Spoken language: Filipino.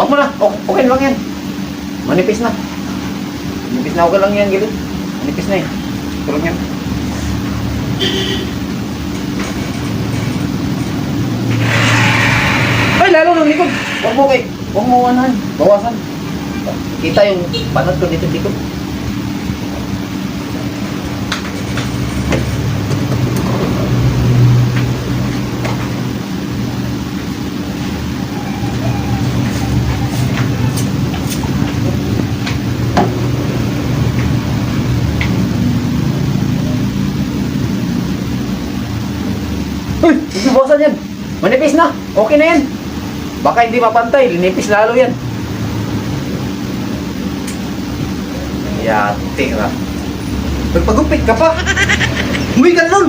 Wag mo na. Okay lang yan. Manipis na. Manipis na. Okay lang yan, gilid. Manipis na eh. Tulong yan. Ay, lalo ng likod. Huwag mo anan. Bawasan. Kita yung panat ko dito likod. Uy! Bawasan yan! Manipis na! Okay na yan! Baka hindi mapantay, linipis lalo yan. Yate ka. Pagpagupit ka pa! Umuwi ka na nun!